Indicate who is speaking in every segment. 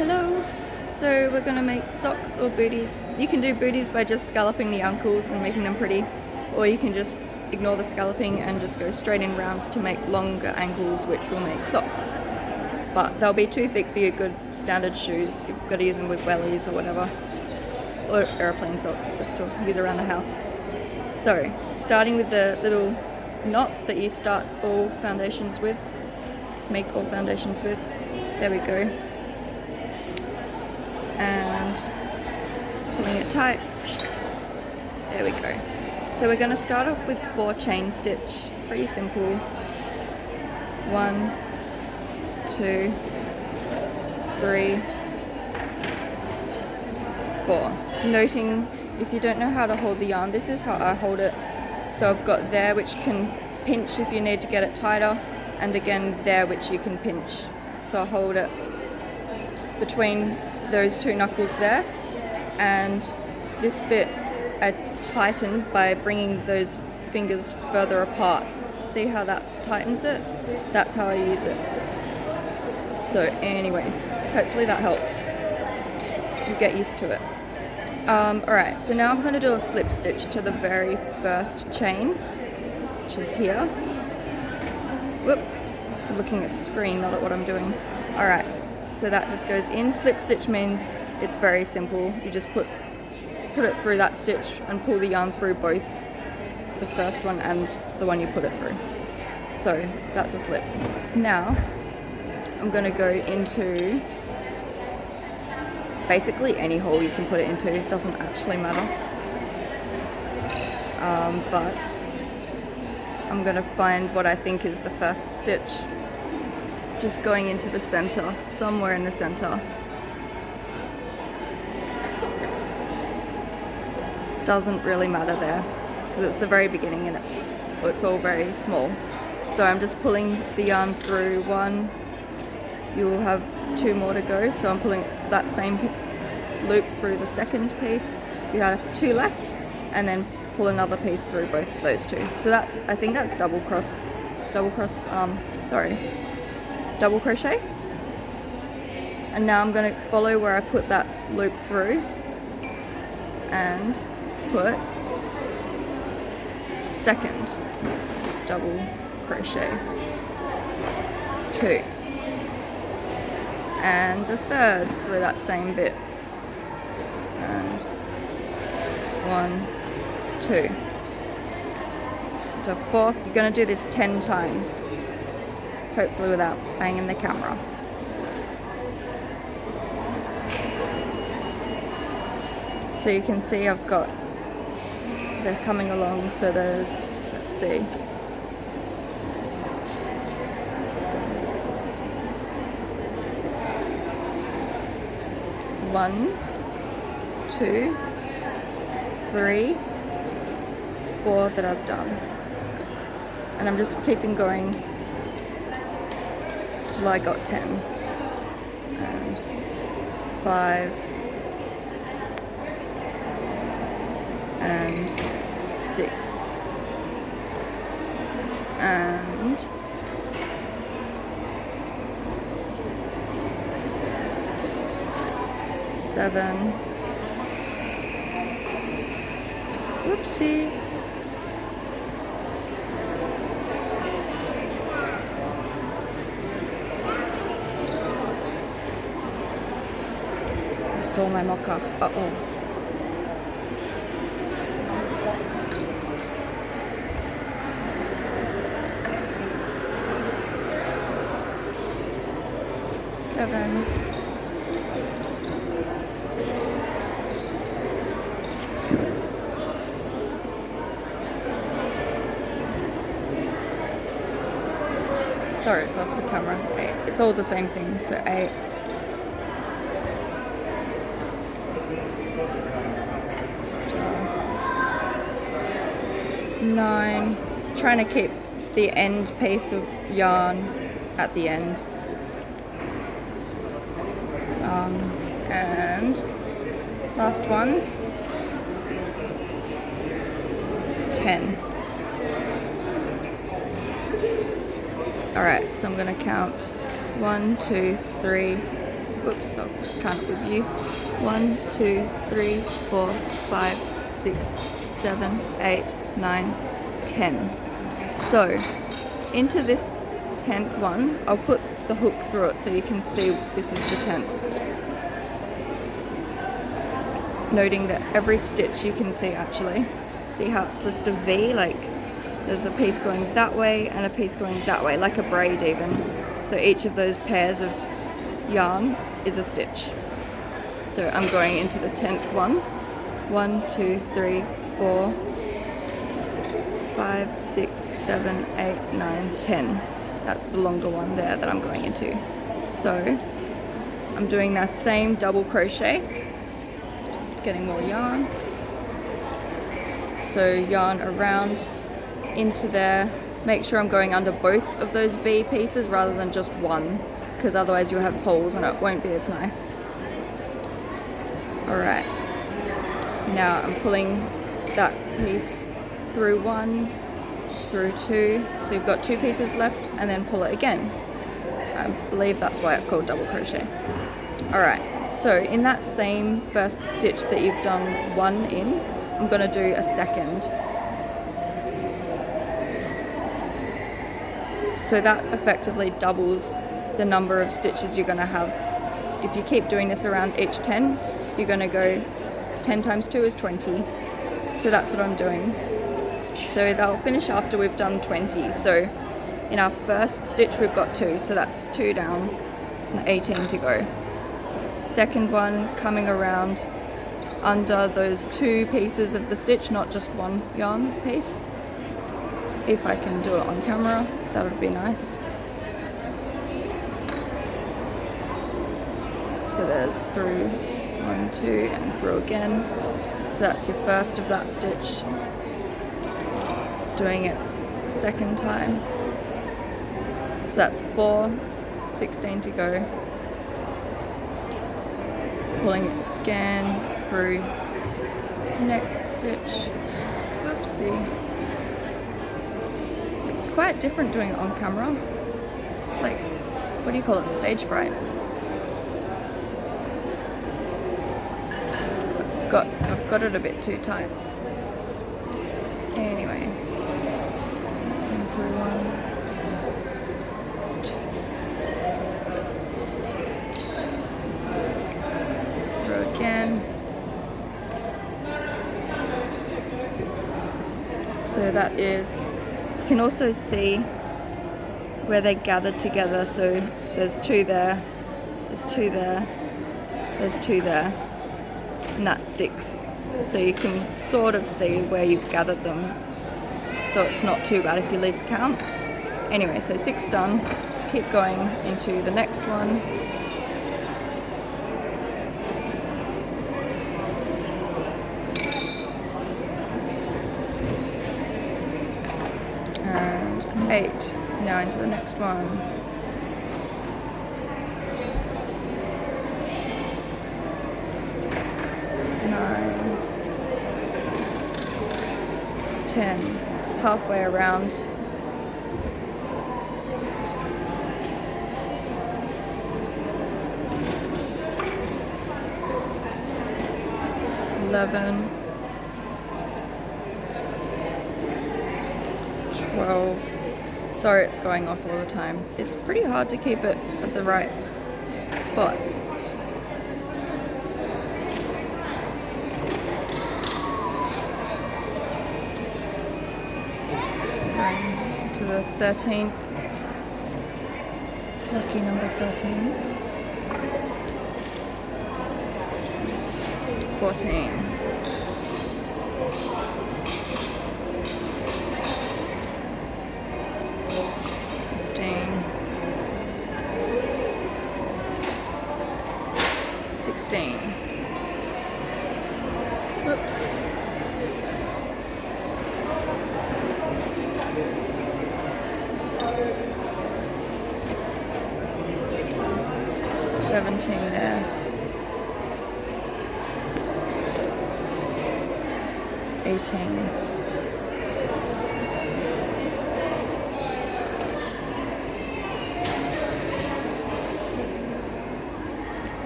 Speaker 1: Hello! So we're going to make socks or booties. You can do booties by just scalloping the ankles and making them pretty, or you can just ignore the scalloping and just go straight in rounds to make longer ankles, which will make socks. But they'll be too thick for your good standard shoes. You've got to use them with wellies or whatever, or airplane socks just to use around the house. So starting with the little knot that you start all foundations with, make all foundations with. There we go. And pulling it tight. There we go. So we're going to start off with 4 chain stitch. Pretty simple. 1, 2, 3, 4. Noting, if you don't know how to hold the yarn, this is how I hold it. So I've got there, which can pinch if you need to get it tighter, and again there, which you can pinch. So I'll hold it between those 2 knuckles there, and this bit I tighten by bringing those fingers further apart. See how that tightens it? That's how I use it. So anyway, hopefully that helps. You get used to it. Alright, so now I'm going to do a slip stitch to the very first chain, which is here. Whoop, I'm looking at the screen, not at what I'm doing. Alright, so that just goes in. Slip stitch means it's very simple. You just put it through that stitch and pull the yarn through both the first one and the one you put it through. So that's a slip. Now I'm going to go into basically any hole you can put it into. It doesn't actually matter. But I'm going to find what I think is the first stitch. Just going into the center, somewhere in the center. Doesn't really matter there because it's the very beginning and it's all very small. So I'm just pulling the yarn through 1. You will have 2 more to go, so I'm pulling that same loop through the second piece. You have 2 left, and then pull another piece through both of those 2. So I think that's double crochet. And now I'm going to follow where I put that loop through and put second double crochet, 2, and a third through that same bit, and 1, 2, to fourth. You're going to do this 10 times, hopefully without banging the camera. So you can see they're coming along, so there's, let's see, 1, 2, 3, 4 that I've done. And I'm just keeping going till I got 10. And 5, and 6, and 7. Whoopsie. I saw my mocha. Uh-oh. Sorry, it's off the camera. 8. It's all the same thing, so 8. 9. Trying to keep the end piece of yarn at the end. And last one, 10. Alright, so I'm going to count 1, 2, 3, Whoops, I'll count it with you. 1, 2, 3, 4, 5, 6, 7, 8, 9, 10. So into this 10th one, I'll put the hook through it so you can see this is the 10th. Noting that every stitch you can see how it's listed a V, like there's a piece going that way and a piece going that way, like a braid even. So each of those pairs of yarn is a stitch. So I'm going into the 10th one. 1, 2, 3, 4, 5, 6, 7, 8, 9, 10. That's the longer one there that I'm going into. So I'm doing that same double crochet, just getting more yarn. So yarn around into there. Make sure I'm going under both of those V pieces rather than just one, because otherwise you'll have holes and it won't be as nice. Alright, now I'm pulling that piece through 1, through 2, so you've got 2 pieces left, and then pull it again. I believe that's why it's called double crochet. Alright, so in that same first stitch that you've done 1 in, I'm going to do a second. So that effectively doubles the number of stitches you're going to have. If you keep doing this around each 10, you're going to go 10 times 2 is 20. So that's what I'm doing. So that'll finish after we've done 20. So in our first stitch we've got 2, so that's 2 down and 18 to go. Second one coming around under those 2 pieces of the stitch, not just one yarn piece. If I can do it on camera, that would be nice. So there's through 1, 2 and through again. So that's your first of that stitch. Doing it a second time. So that's 4, 16 to go. Pulling it again through the next stitch. Oopsie. It's quite different doing it on camera. It's like, what do you call it? Stage fright. I've got it a bit too tight. Anyway. Through 1, 2. Through again. So that is, you can also see where they gathered together. So there's 2 there, there's 2 there, there's 2 there, and that's 6. So you can sort of see where you've gathered them. So it's not too bad if you lose count. Anyway, so 6 done. Keep going into the next one. And 8. Now into the next one. 9. 10. It's halfway around. 11. 12. Sorry, it's going off all the time. It's pretty hard to keep it at the right spot. Going to the 13th. Lucky number 13. 14. 15. 16. Whoops. 17 there. 18. 19.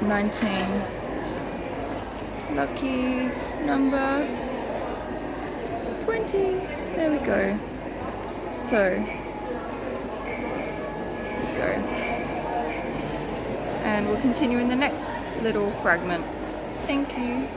Speaker 1: 19. Lucky number 20. There we go. So, there we go. And we'll continue in the next little fragment. Thank you.